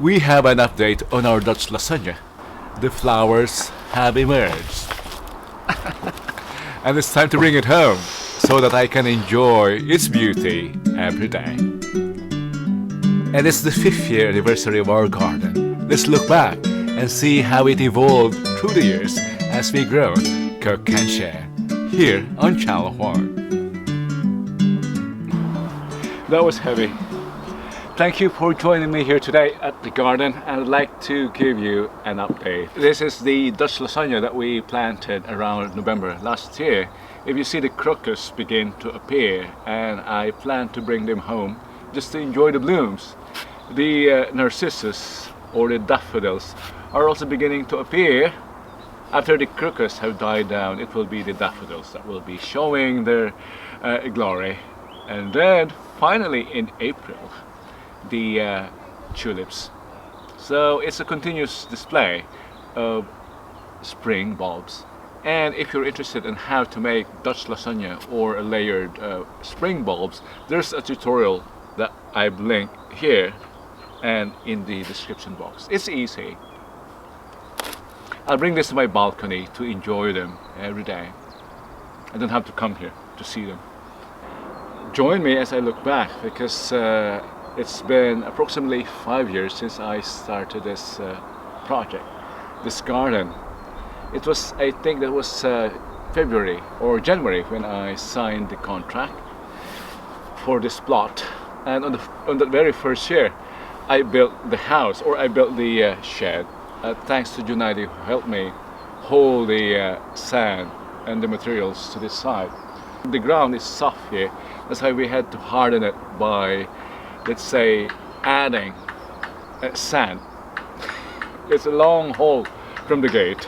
We have an update on our Dutch lasagna. The flowers have emerged. And it's time to bring it home so that I can enjoy its beauty every day. And it's the 5th year anniversary of our garden. Let's look back and see how it evolved through the years as we grow, cook and share here on Channel 1. That was heavy. Thank you for joining me here today at the garden, and I'd like to give you an update. This is the Dutch lasagna that we planted around November last year. If you see, the crocus begin to appear, and I plan to bring them home just to enjoy the blooms. The narcissus or the daffodils are also beginning to appear. After the crocus have died down, it will be the daffodils that will be showing their glory. And then finally in April, the tulips. So it's a continuous display of spring bulbs. And if you're interested in how to make Dutch lasagna or a layered spring bulbs, there's a tutorial that I've linked here and in the description box. It's easy. I'll bring this to my balcony to enjoy them every day. I don't have to come here to see them. Join me as I look back, because it's been approximately 5 years since I started this project, this garden. It was, I think that was February or January when I signed the contract for this plot. And on the very first year, I built the house, or I built the shed. Thanks to Junaidi, who helped me hold the sand and the materials to this side. The ground is soft here. That's why we had to harden it by, let's say, adding sand. It's a long haul from the gate.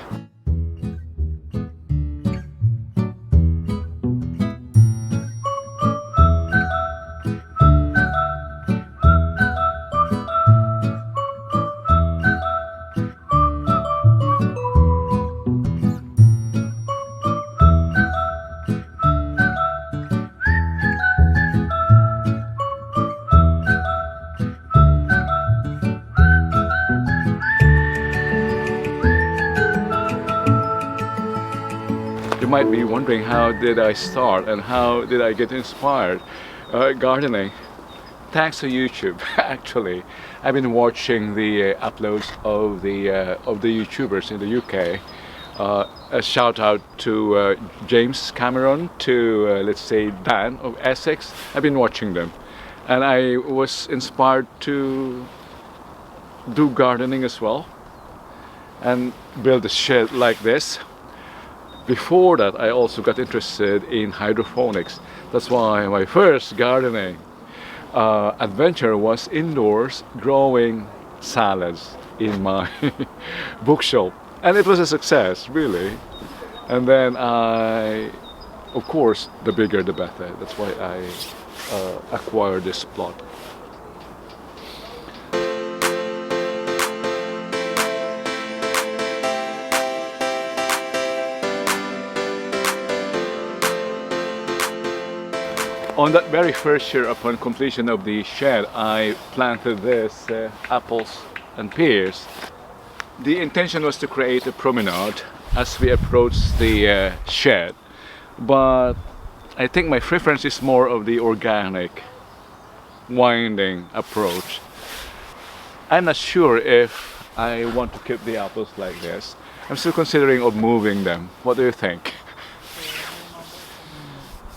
You might be wondering, how did I start and how did I get inspired gardening? Thanks to YouTube. Actually, I've been watching the uploads of the YouTubers in the UK. A shout out to James Cameron, to let's say Dan of Essex. I've been watching them, and I was inspired to do gardening as well and build a shed like this. Before that, I also got interested in hydroponics. That's why my first gardening adventure was indoors, growing salads in my bookshelf. And it was a success, really. And then of course, the bigger the better. That's why I acquired this plot. On that very first year, upon completion of the shed, I planted this apples and pears. The intention was to create a promenade as we approach the shed, but I think my preference is more of the organic, winding approach. I'm not sure if I want to keep the apples like this. I'm still considering of moving them. What do you think?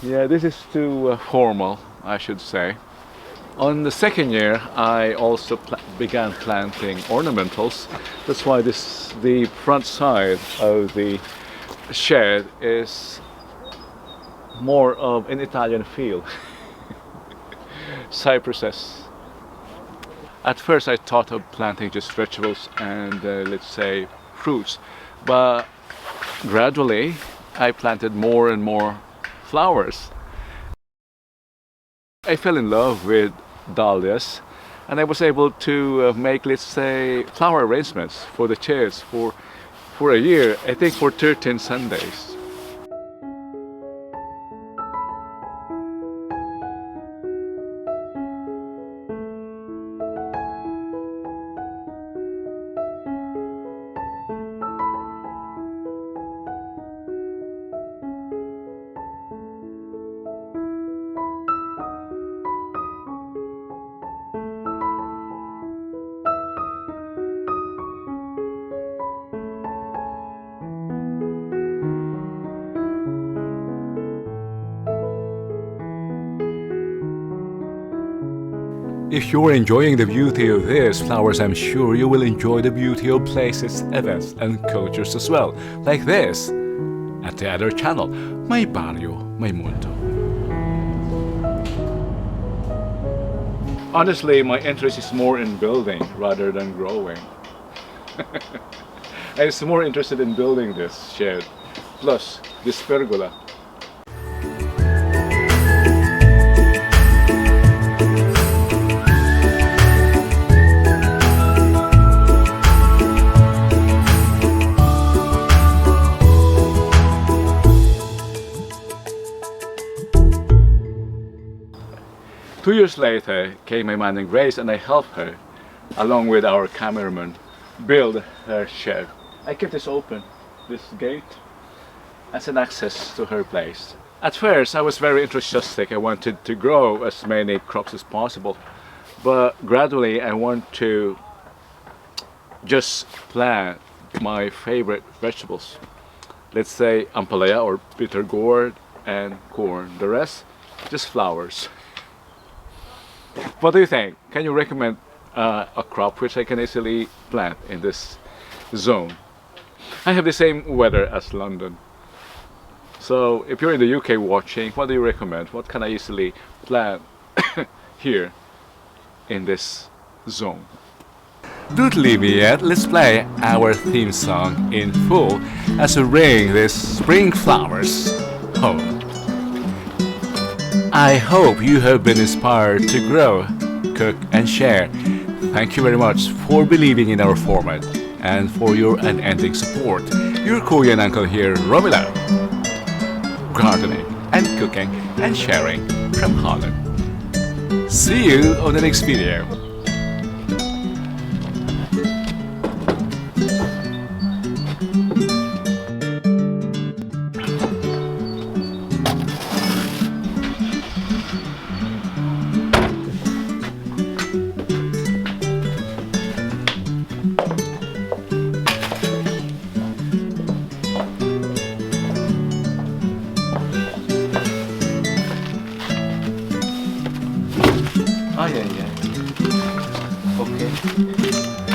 Yeah, this is too formal, I should say. On the second year, I also began planting ornamentals. That's why the front side of the shed is more of an Italian feel. Cypresses. At first, I thought of planting just vegetables and let's say fruits, but gradually I planted more and more flowers. I fell in love with dahlias, and I was able to make, let's say, flower arrangements for the chairs for a year, I think for 13 Sundays. If you're enjoying the beauty of these flowers, I'm sure you will enjoy the beauty of places, events, and cultures as well, like this, at the other channel, My Barrio, My Mundo. Honestly, my interest is more in building rather than growing. I was more interested in building this shed, plus this pergola. 2 years later came my man named Grace, and I helped her, along with our cameraman, build her shed. I kept this open, this gate, as an access to her place. At first I was very enthusiastic. I wanted to grow as many crops as possible, but gradually I want to just plant my favorite vegetables. Let's say ampalaya or bitter gourd and corn. The rest, just flowers. What do you think? Can you recommend a crop which I can easily plant in this zone? I have the same weather as London. So if you're in the UK watching, what do you recommend? What can I easily plant here in this zone? Don't leave me yet. Let's play our theme song in full as we bring these spring flowers home. I hope you have been inspired to grow, cook and share. Thank you very much for believing in our format and for your unending support. Your Kuya and Uncle here, Romilo. Gardening and cooking and sharing from Holland. See you on the next video. Ay, ay, ay. Okay.